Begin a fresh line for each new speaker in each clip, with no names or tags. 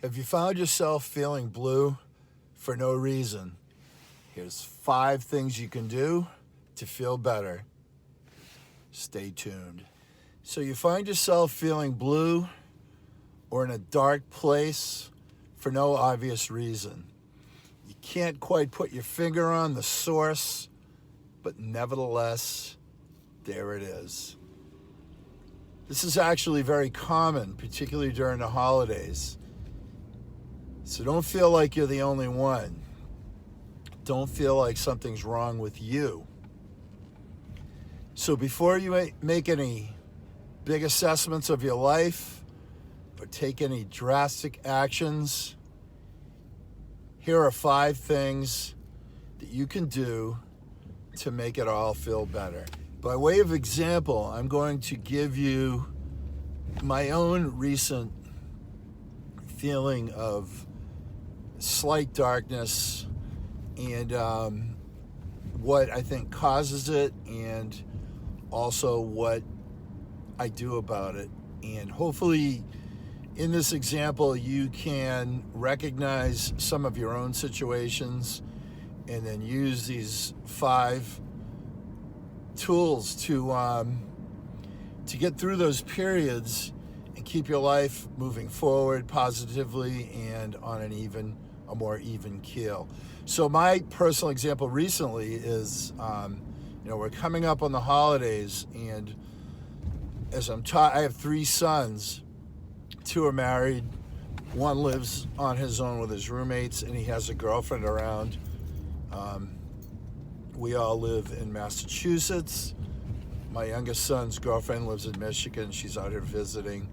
Have you found yourself feeling blue for no reason? Here's 5 things you can do to feel better. Stay tuned. So you find yourself feeling blue or in a dark place for no obvious reason. You can't quite put your finger on the source, but nevertheless, there it is. This is actually very common, particularly during the holidays. So don't feel like you're the only one. Don't feel like something's wrong with you. So before you make any big assessments of your life or take any drastic actions, here are 5 things that you can do to make it all feel better. By way of example, I'm going to give you my own recent feeling of slight darkness and what I think causes it, and also what I do about it. And hopefully in this example you can recognize some of your own situations and then use these 5 tools to get through those periods and keep your life moving forward positively and on a more even keel. So my personal example recently is, we're coming up on the holidays, and as I have 3 sons. 2 are married. 1 lives on his own with his roommates, and he has a girlfriend around. We all live in Massachusetts. My youngest son's girlfriend lives in Michigan. She's out here visiting.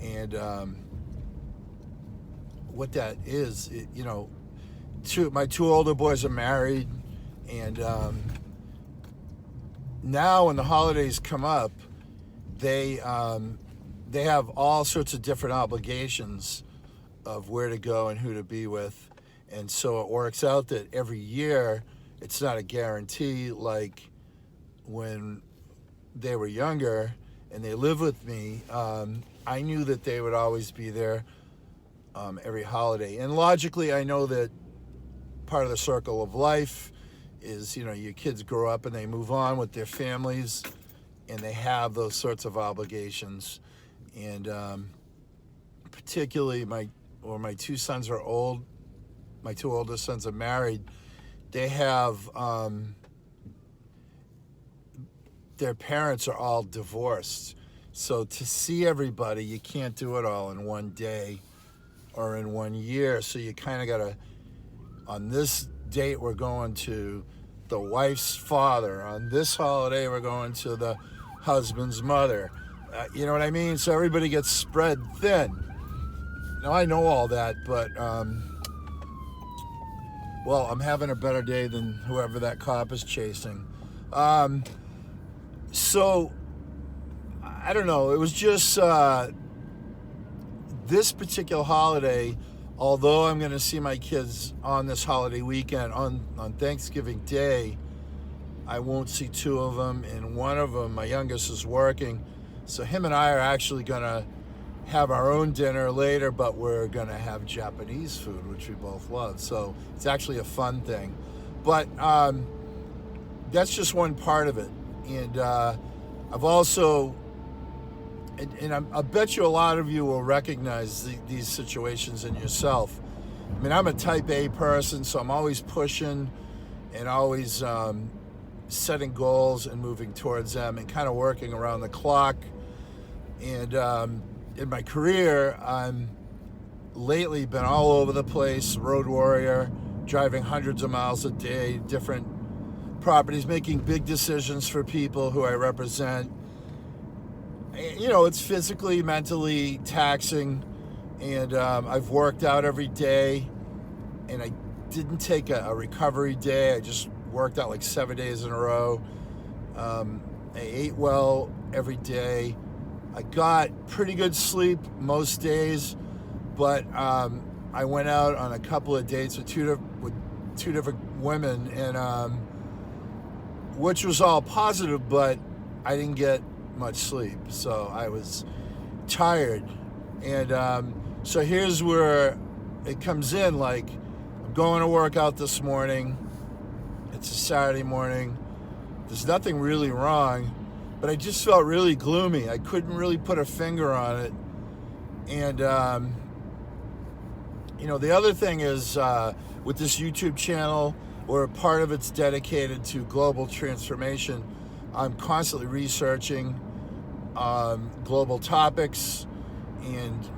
And what that is, my 2 older boys are married. And now when the holidays come up, they have all sorts of different obligations of where to go and who to be with. And so it works out that every year it's not a guarantee like when they were younger and they lived with me. I knew that they would always be there every holiday. And logically, I know that part of the circle of life is, your kids grow up and they move on with their families and they have those sorts of obligations. And particularly my 2 sons are old. My 2 oldest sons are married. They have, their parents are all divorced. So to see everybody, you can't do it all in one day or in one year. So you kind of got to, on this date, we're going to the wife's father. On this holiday, we're going to the husband's mother. You know what I mean? So everybody gets spread thin. Now, I know all that, but, I'm having a better day than whoever that cop is chasing. So, I don't know. It was just this particular holiday, although I'm going to see my kids on this holiday weekend, on Thanksgiving Day, I won't see 2 of them, and one of them, my youngest, is working. So him and I are actually going to have our own dinner later, but we're going to have Japanese food, which we both love. So it's actually a fun thing. But that's just one part of it. And I've also, and I bet you a lot of you will recognize these situations in yourself. I mean, I'm a type A person, so I'm always pushing and always setting goals and moving towards them and kind of working around the clock. And in my career, I'm lately been all over the place, road warrior, driving hundreds of miles a day, different properties, making big decisions for people who I represent. It's physically, mentally taxing, and I've worked out every day, and I didn't take a recovery day. I just worked out like 7 days in a row. I ate well every day. I got pretty good sleep most days, but I went out on a couple of dates with two different women, and which was all positive, but I didn't get much sleep, so I was tired. And so here's where it comes in like, I'm going to work out this morning. It's a Saturday morning. There's nothing really wrong, but I just felt really gloomy. I couldn't really put a finger on it. And, the other thing is with this YouTube channel, where part of it's dedicated to global transformation, I'm constantly researching global topics and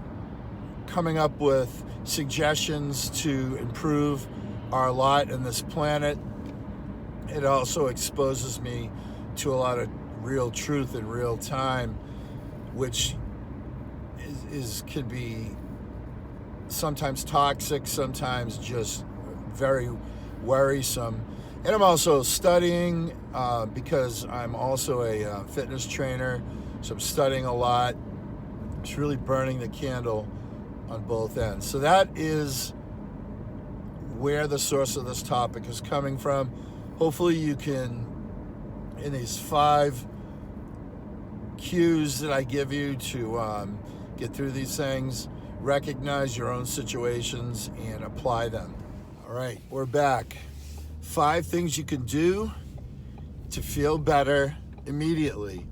coming up with suggestions to improve our lot in this planet. It also exposes me to a lot of real truth in real time, which can be sometimes toxic, sometimes just very worrisome. And I'm also studying because I'm also a fitness trainer, so I'm studying a lot. It's really burning the candle on both ends. So that is where the source of this topic is coming from. Hopefully you can, in these 5 cues that I give you to get through these things, recognize your own situations and apply them. All right, we're back. 5 things you can do to feel better immediately.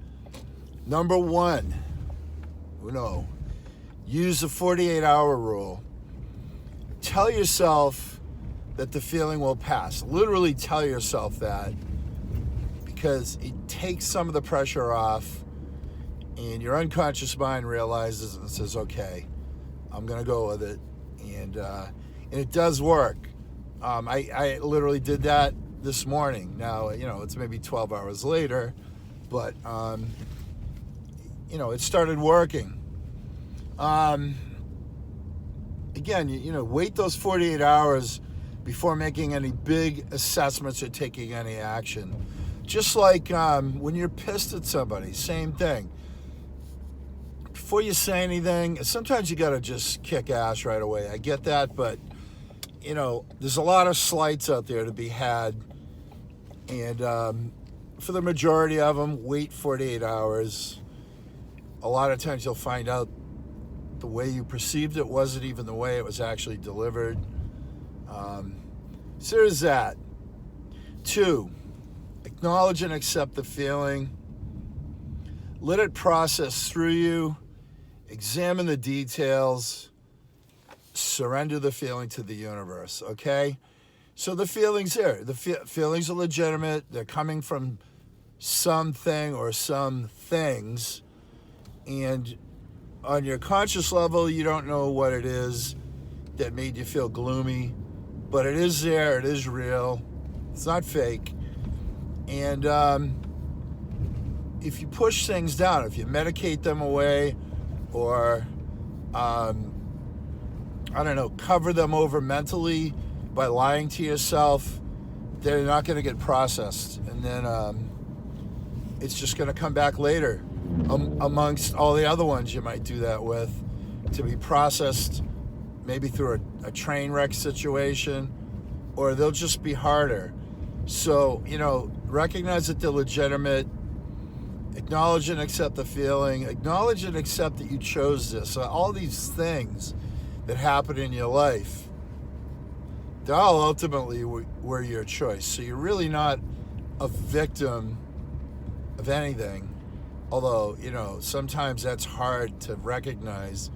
Number 1, use the 48-hour rule. Tell yourself that the feeling will pass. Literally tell yourself that, because it takes some of the pressure off and your unconscious mind realizes and says, okay, I'm gonna go with it. And it does work. I literally did that this morning. Now, it's maybe 12 hours later, but it started working. Again, wait those 48 hours before making any big assessments or taking any action. Just like when you're pissed at somebody, same thing. Before you say anything, sometimes you gotta just kick ass right away. I get that, but there's a lot of slights out there to be had. And for the majority of them, wait 48 hours. A lot of times you'll find out the way you perceived it wasn't even the way it was actually delivered. So there's that. 2, acknowledge and accept the feeling. Let it process through you. Examine the details. Surrender the feeling to the universe, okay? So the feeling's there. The feelings are legitimate. They're coming from something or some things. And on your conscious level, you don't know what it is that made you feel gloomy, but it is there. It is real. It's not fake. And if you push things down, if you medicate them away, or cover them over mentally by lying to yourself, they're not going to get processed. And then it's just going to come back later amongst all the other ones you might do that with, to be processed maybe through a train wreck situation, or they'll just be harder. So, recognize that they're legitimate. Acknowledge and accept the feeling. Acknowledge and accept that you chose this. All these things that happen in your life, they all ultimately were your choice. So you're really not a victim of anything. Although, sometimes that's hard to recognize.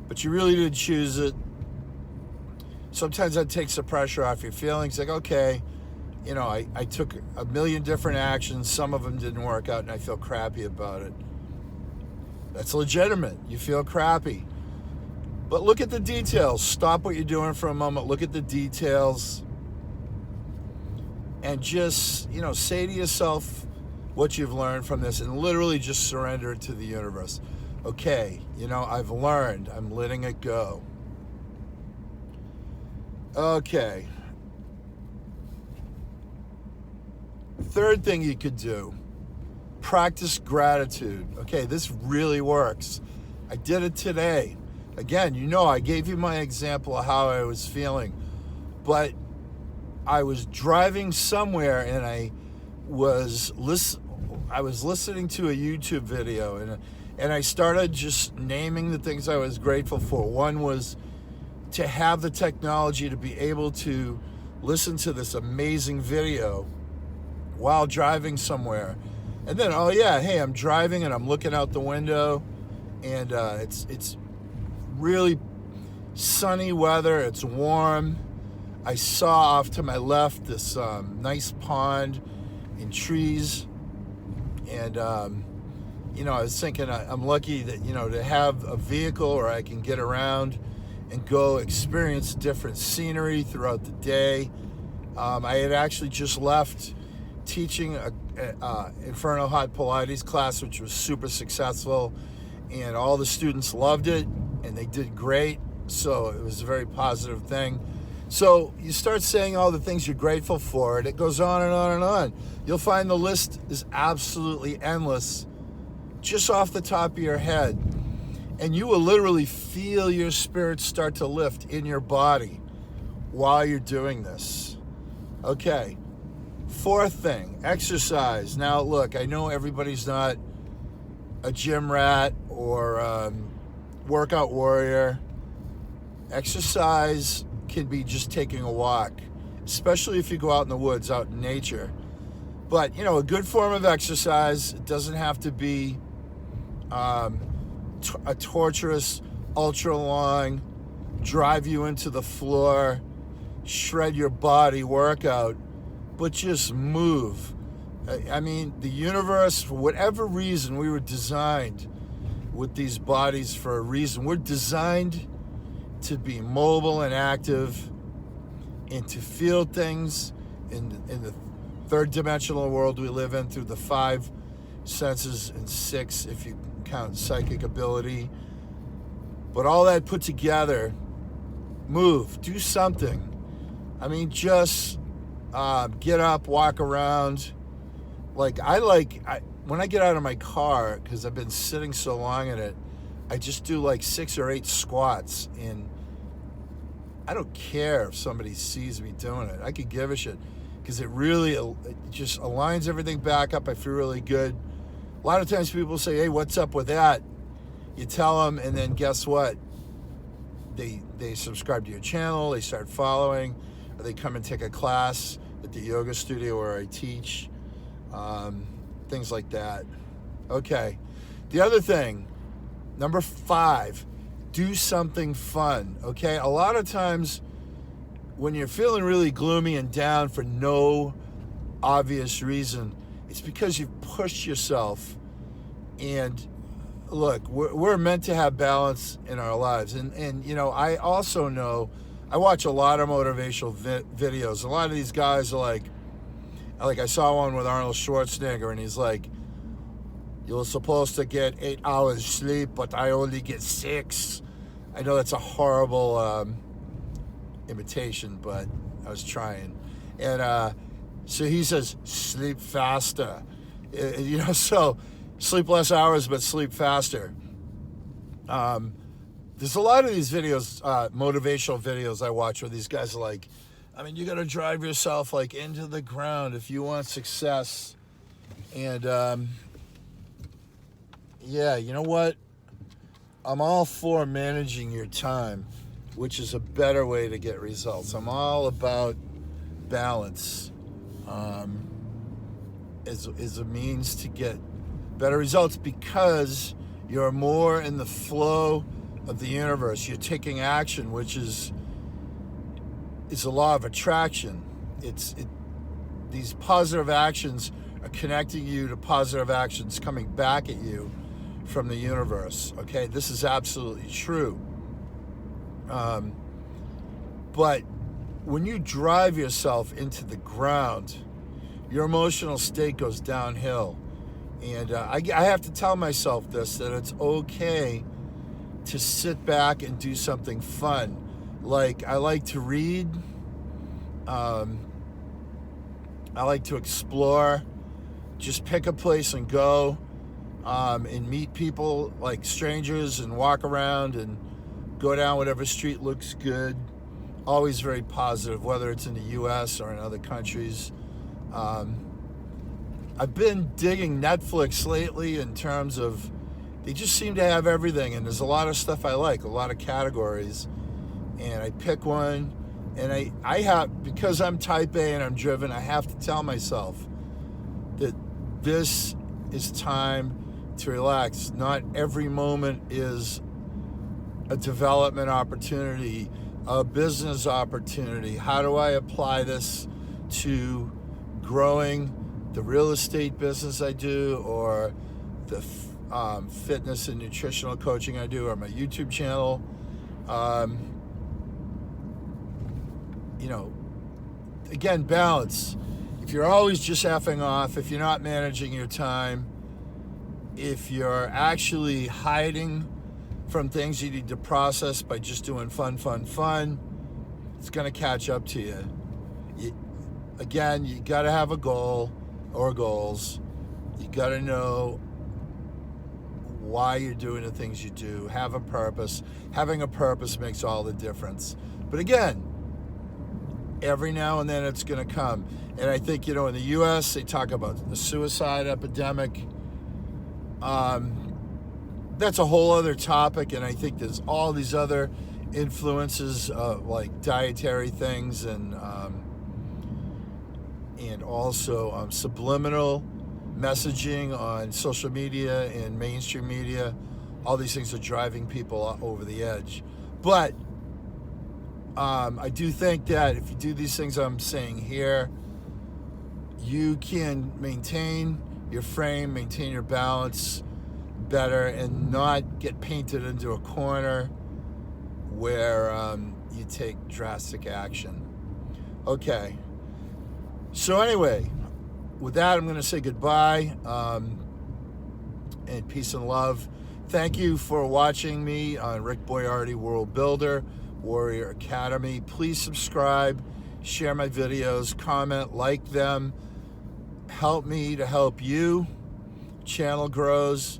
But you really did choose it. Sometimes that takes the pressure off your feelings. Like, okay, I took a million different actions. Some of them didn't work out, and I feel crappy about it. That's legitimate. You feel crappy. But look at the details. Stop what you're doing for a moment. Look at the details. And just, say to yourself what you've learned from this, and literally just surrender it to the universe. Okay, I've learned. I'm letting it go. Okay. 3rd thing you could do, practice gratitude. Okay, this really works. I did it today. Again, I gave you my example of how I was feeling, but I was driving somewhere and I was listening to a YouTube video, and I started just naming the things I was grateful for. One was to have the technology to be able to listen to this amazing video while driving somewhere. And then, oh yeah, hey, I'm driving and I'm looking out the window, and it's really sunny weather. It's warm. I saw off to my left this nice pond and trees, and I was thinking I'm lucky that to have a vehicle where I can get around and go experience different scenery throughout the day. I had actually just left teaching a Inferno Hot Pilates class, which was super successful, and all the students loved it and they did great. So it was a very positive thing. So you start saying all the things you're grateful for, and it goes on and on and on. You'll find the list is absolutely endless just off the top of your head. And you will literally feel your spirit start to lift in your body while you're doing this. Okay. Fourth thing, exercise. Now, look, I know everybody's not a gym rat or workout warrior. Exercise can be just taking a walk, especially if you go out in the woods, out in nature. But, a good form of exercise, it doesn't have to be a torturous, ultra long, drive you into the floor, shred your body workout, but just move. I mean, the universe, for whatever reason, we were designed with these bodies for a reason. We're designed to be mobile and active and to feel things in the third dimensional world we live in through the 5 senses and 6 if you count psychic ability. But all that put together, move, do something. I mean, just get up, walk around. When I get out of my car, because I've been sitting so long in it, I just do like 6 or 8 squats, and I don't care if somebody sees me doing it. I could give a shit, because it just aligns everything back up. I feel really good. A lot of times people say, hey, what's up with that? You tell them, and then guess what? They subscribe to your channel, they start following, or they come and take a class at the yoga studio where I teach, things like that. Okay. The other thing, number 5, do something fun, okay? A lot of times when you're feeling really gloomy and down for no obvious reason, it's because you've pushed yourself. And look, we're meant to have balance in our lives. And I also know, I watch a lot of motivational videos. A lot of these guys are like I saw one with Arnold Schwarzenegger, and he's like, you're supposed to get 8 hours sleep, but I only get 6. I know that's a horrible imitation, but I was trying. And so he says, sleep faster. So sleep less hours, but sleep faster. There's a lot of these videos, motivational videos I watch, where these guys are like, you got to drive yourself like into the ground if you want success. And yeah, you know what? I'm all for managing your time, which is a better way to get results. I'm all about balance as a means to get better results, because you're more in the flow of the universe. You're taking action, which is a law of attraction. These positive actions are connecting you to positive actions coming back at you from the universe. Okay, this is absolutely true. But when you drive yourself into the ground, your emotional state goes downhill. And I have to tell myself this, that it's okay to sit back and do something fun. Like, I like to read. I like to explore. Just pick a place and go, and meet people, like strangers, and walk around and go down whatever street looks good. Always very positive, whether it's in the U.S. or in other countries. I've been digging Netflix lately in terms of, they just seem to have everything, and there's a lot of stuff I like, a lot of categories. and I pick one, and I have, because I'm type A and I'm driven, I have to tell myself that this is time to relax. Not every moment is a development opportunity, a business opportunity. How do I apply this to growing the real estate business I do, or the fitness and nutritional coaching I do, or my YouTube channel? Again, balance. If you're always just effing off, if you're not managing your time, if you're actually hiding from things you need to process by just doing fun, it's going to catch up to you. Again, you got to have a goal or goals. You got to know why you're doing the things you do. Have a purpose. Having a purpose makes all the difference. But again, every now and then it's going to come. And I think, in the U.S., they talk about the suicide epidemic. That's a whole other topic, and I think there's all these other influences, like dietary things, and also subliminal messaging on social media and mainstream media. All these things are driving people over the edge. But I do think that if you do these things I'm saying here, you can maintain your frame, maintain your balance better, and not get painted into a corner where you take drastic action. Okay. So anyway, with that, I'm going to say goodbye, and peace and love. Thank you for watching me on Rick Boiardi, World Builder, Warrior Academy. Please subscribe, share my videos, comment, like them. Help me to help you. Channel grows,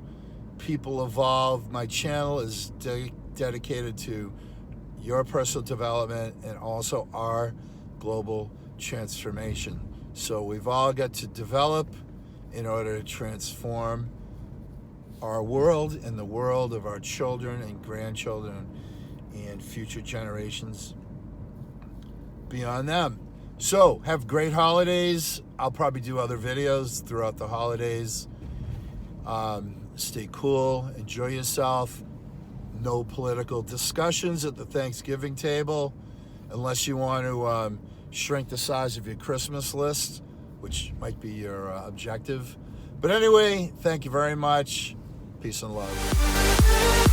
people evolve. My channel is dedicated to your personal development and also our global transformation. So we've all got to develop in order to transform our world and the world of our children and grandchildren and future generations beyond them. So have great holidays. I'll probably do other videos throughout the holidays. Stay cool, enjoy yourself. No political discussions at the Thanksgiving table, unless you want to shrink the size of your Christmas list, which might be your objective. But anyway, thank you very much. Peace and love.